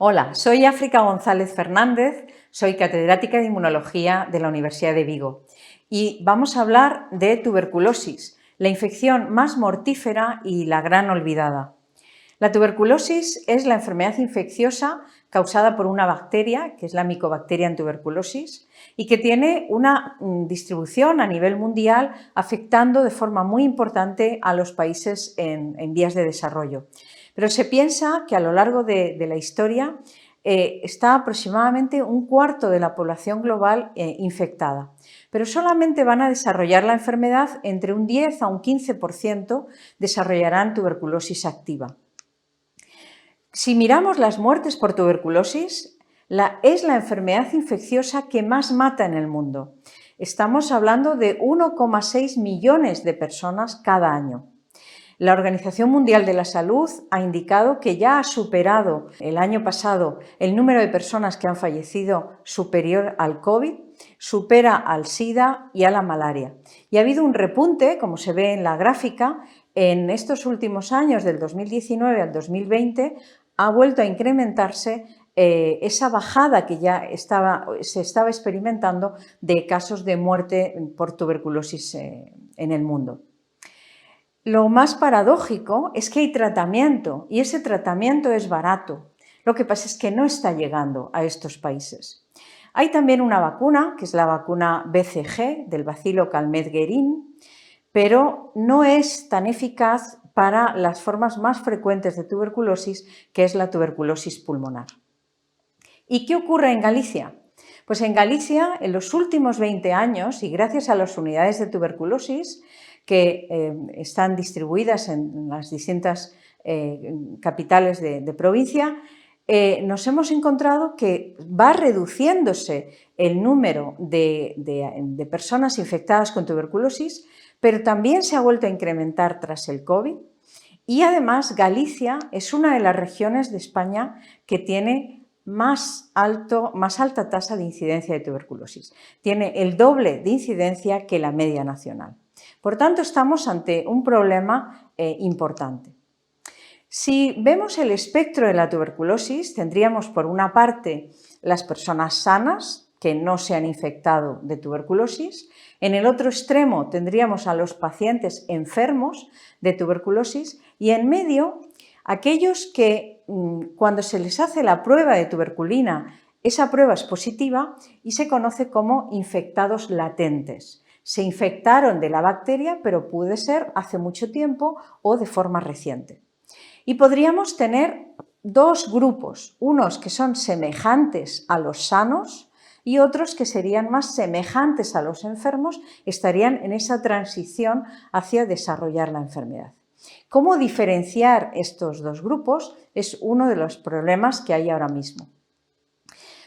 Hola, soy África González Fernández, soy catedrática de Inmunología de la Universidad de Vigo y vamos a hablar de tuberculosis, la infección más mortífera y la gran olvidada. La tuberculosis es la enfermedad infecciosa causada por una bacteria, que es la Mycobacterium tuberculosis, y que tiene una distribución a nivel mundial, afectando de forma muy importante a los países en vías de desarrollo. Pero se piensa que a lo largo de la historia está aproximadamente un cuarto de la población global infectada, pero solamente van a desarrollar la enfermedad entre un 10 a un 15% desarrollarán tuberculosis activa. Si miramos las muertes por tuberculosis, es la enfermedad infecciosa que más mata en el mundo. Estamos hablando de 1,6 millones de personas cada año. La Organización Mundial de la Salud ha indicado que ya ha superado el año pasado el número de personas que han fallecido superior al COVID, supera al SIDA y a la malaria. Y ha habido un repunte, como se ve en la gráfica, en estos últimos años, del 2019 al 2020, ha vuelto a incrementarse esa bajada que ya se estaba experimentando de casos de muerte por tuberculosis en el mundo. Lo más paradójico es que hay tratamiento y ese tratamiento es barato. Lo que pasa es que no está llegando a estos países. Hay también una vacuna, que es la vacuna BCG, del bacilo Calmette-Guerin, pero no es tan eficaz para las formas más frecuentes de tuberculosis, que es la tuberculosis pulmonar. ¿Y qué ocurre en Galicia? Pues en Galicia, en los últimos 20 años, y gracias a las unidades de tuberculosis, que están distribuidas en las distintas capitales de provincia, nos hemos encontrado que va reduciéndose el número de personas infectadas con tuberculosis, pero también se ha vuelto a incrementar tras el COVID, y además Galicia es una de las regiones de España que tiene más alta tasa de incidencia de tuberculosis. Tiene el doble de incidencia que la media nacional. Por tanto, estamos ante un problema importante. Si vemos el espectro de la tuberculosis, tendríamos por una parte las personas sanas que no se han infectado de tuberculosis. En el otro extremo tendríamos a los pacientes enfermos de tuberculosis y en medio aquellos que cuando se les hace la prueba de tuberculina, esa prueba es positiva y se conoce como infectados latentes. Se infectaron de la bacteria, pero puede ser hace mucho tiempo o de forma reciente. Y podríamos tener dos grupos, unos que son semejantes a los sanos y otros que serían más semejantes a los enfermos, estarían en esa transición hacia desarrollar la enfermedad. ¿Cómo diferenciar estos dos grupos? Es uno de los problemas que hay ahora mismo.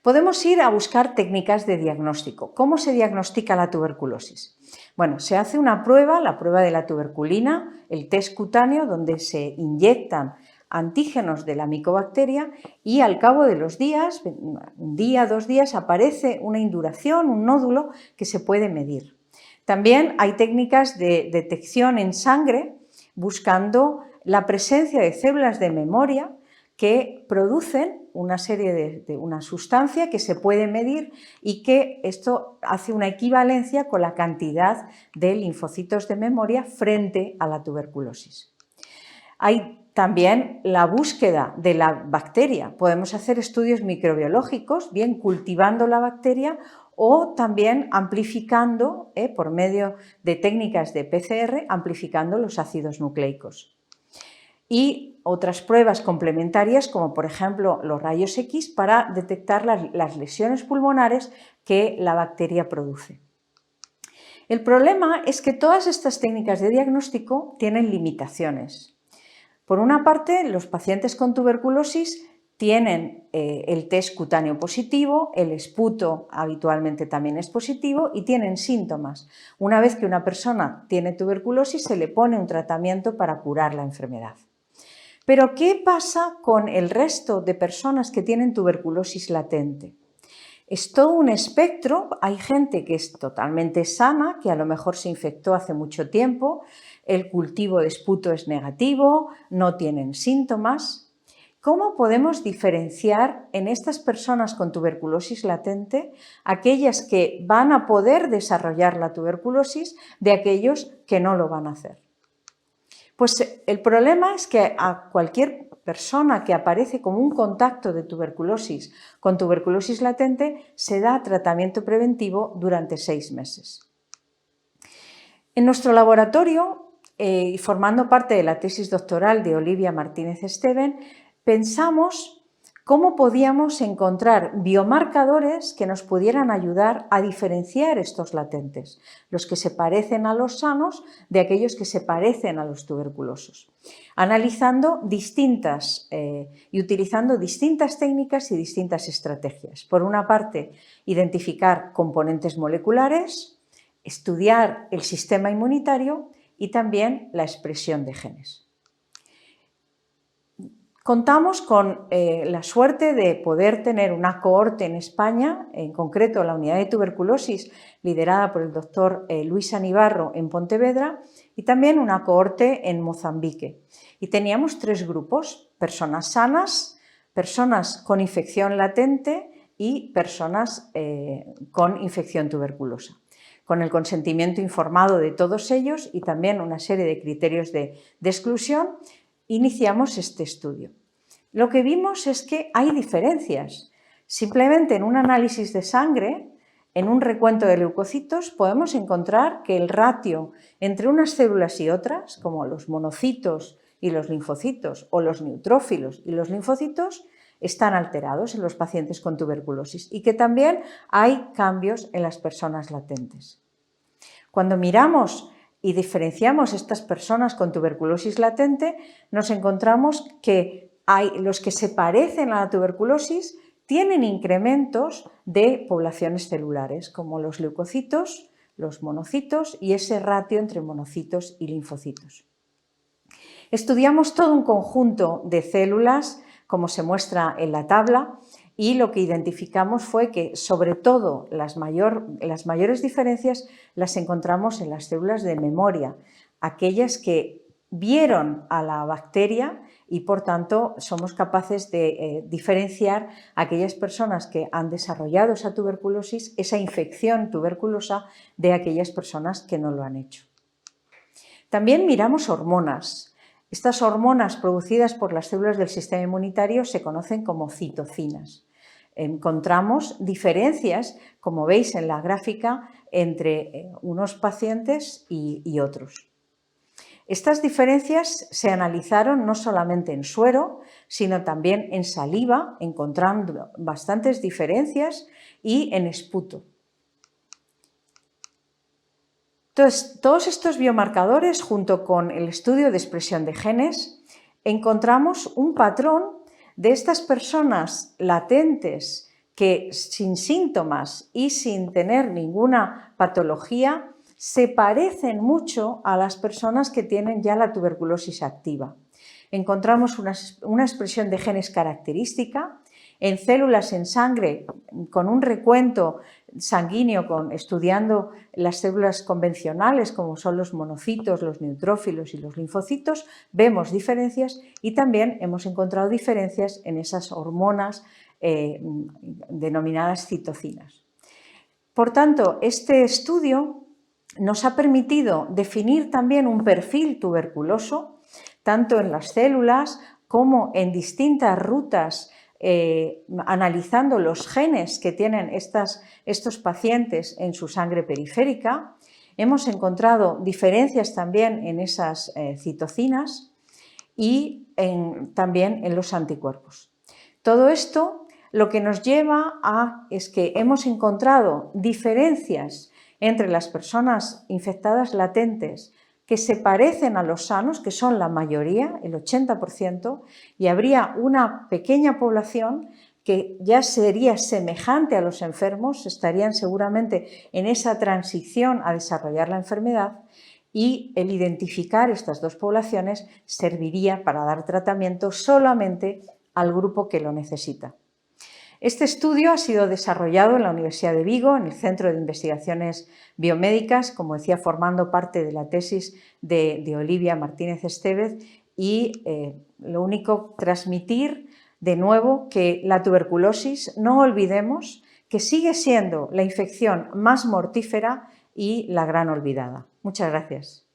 Podemos ir a buscar técnicas de diagnóstico. ¿Cómo se diagnostica la tuberculosis? Bueno, se hace una prueba, la prueba de la tuberculina, el test cutáneo, donde se inyectan antígenos de la micobacteria y al cabo de los días, un día, 2 días, aparece una induración, un nódulo que se puede medir. También hay técnicas de detección en sangre buscando la presencia de células de memoria que producen una sustancia que se puede medir y que esto hace una equivalencia con la cantidad de linfocitos de memoria frente a la tuberculosis. Hay también la búsqueda de la bacteria. Podemos hacer estudios microbiológicos, bien cultivando la bacteria o también amplificando, por medio de técnicas de PCR, amplificando los ácidos nucleicos. Y otras pruebas complementarias, como por ejemplo los rayos X, para detectar las lesiones pulmonares que la bacteria produce. El problema es que todas estas técnicas de diagnóstico tienen limitaciones. Por una parte, los pacientes con tuberculosis tienen el test cutáneo positivo, el esputo habitualmente también es positivo y tienen síntomas. Una vez que una persona tiene tuberculosis, se le pone un tratamiento para curar la enfermedad. Pero, ¿qué pasa con el resto de personas que tienen tuberculosis latente? Es todo un espectro. Hay gente que es totalmente sana, que a lo mejor se infectó hace mucho tiempo, el cultivo de esputo es negativo, no tienen síntomas. ¿Cómo podemos diferenciar en estas personas con tuberculosis latente aquellas que van a poder desarrollar la tuberculosis de aquellos que no lo van a hacer? Pues el problema es que a cualquier persona que aparece como un contacto de tuberculosis con tuberculosis latente se da tratamiento preventivo durante 6 meses. En nuestro laboratorio, y formando parte de la tesis doctoral de Olivia Martínez Esteven, pensamos cómo podíamos encontrar biomarcadores que nos pudieran ayudar a diferenciar estos latentes, los que se parecen a los sanos de aquellos que se parecen a los tuberculosos, analizando y utilizando distintas técnicas y distintas estrategias. Por una parte, identificar componentes moleculares, estudiar el sistema inmunitario y también la expresión de genes. Contamos con la suerte de poder tener una cohorte en España, en concreto la unidad de tuberculosis liderada por el doctor Luis Anibarro en Pontevedra y también una cohorte en Mozambique. Y teníamos 3 grupos, personas sanas, personas con infección latente y personas con infección tuberculosa. Con el consentimiento informado de todos ellos y también una serie de criterios de exclusión, iniciamos este estudio. Lo que vimos es que hay diferencias. Simplemente en un análisis de sangre, en un recuento de leucocitos, podemos encontrar que el ratio entre unas células y otras, como los monocitos y los linfocitos, o los neutrófilos y los linfocitos, están alterados en los pacientes con tuberculosis y que también hay cambios en las personas latentes. Cuando miramos y diferenciamos estas personas con tuberculosis latente, nos encontramos que los que se parecen a la tuberculosis tienen incrementos de poblaciones celulares, como los leucocitos, los monocitos y ese ratio entre monocitos y linfocitos. Estudiamos todo un conjunto de células, como se muestra en la tabla, y lo que identificamos fue que, sobre todo, las mayores diferencias las encontramos en las células de memoria, aquellas que vieron a la bacteria y, por tanto, somos capaces de diferenciar a aquellas personas que han desarrollado esa tuberculosis, esa infección tuberculosa, de aquellas personas que no lo han hecho. También miramos hormonas. Estas hormonas producidas por las células del sistema inmunitario se conocen como citocinas. Encontramos diferencias, como veis en la gráfica, entre unos pacientes y otros. Estas diferencias se analizaron no solamente en suero, sino también en saliva, encontrando bastantes diferencias, y en esputo. Entonces, todos estos biomarcadores, junto con el estudio de expresión de genes, encontramos un patrón de estas personas latentes que, sin síntomas y sin tener ninguna patología, se parecen mucho a las personas que tienen ya la tuberculosis activa. Encontramos una expresión de genes característica en células en sangre con un recuento sanguíneo estudiando las células convencionales como son los monocitos, los neutrófilos y los linfocitos, vemos diferencias y también hemos encontrado diferencias en esas hormonas denominadas citocinas. Por tanto, este estudio nos ha permitido definir también un perfil tuberculoso, tanto en las células como en distintas rutas, analizando los genes que tienen estos pacientes en su sangre periférica. Hemos encontrado diferencias también en esas citocinas y también en los anticuerpos. Todo esto lo que nos lleva es que hemos encontrado diferencias entre las personas infectadas latentes que se parecen a los sanos, que son la mayoría, el 80%, y habría una pequeña población que ya sería semejante a los enfermos, estarían seguramente en esa transición a desarrollar la enfermedad, y el identificar estas dos poblaciones serviría para dar tratamiento solamente al grupo que lo necesita. Este estudio ha sido desarrollado en la Universidad de Vigo, en el Centro de Investigaciones Biomédicas, como decía, formando parte de la tesis de Olivia Martínez Esteven, y lo único transmitir de nuevo que la tuberculosis, no olvidemos que sigue siendo la infección más mortífera y la gran olvidada. Muchas gracias.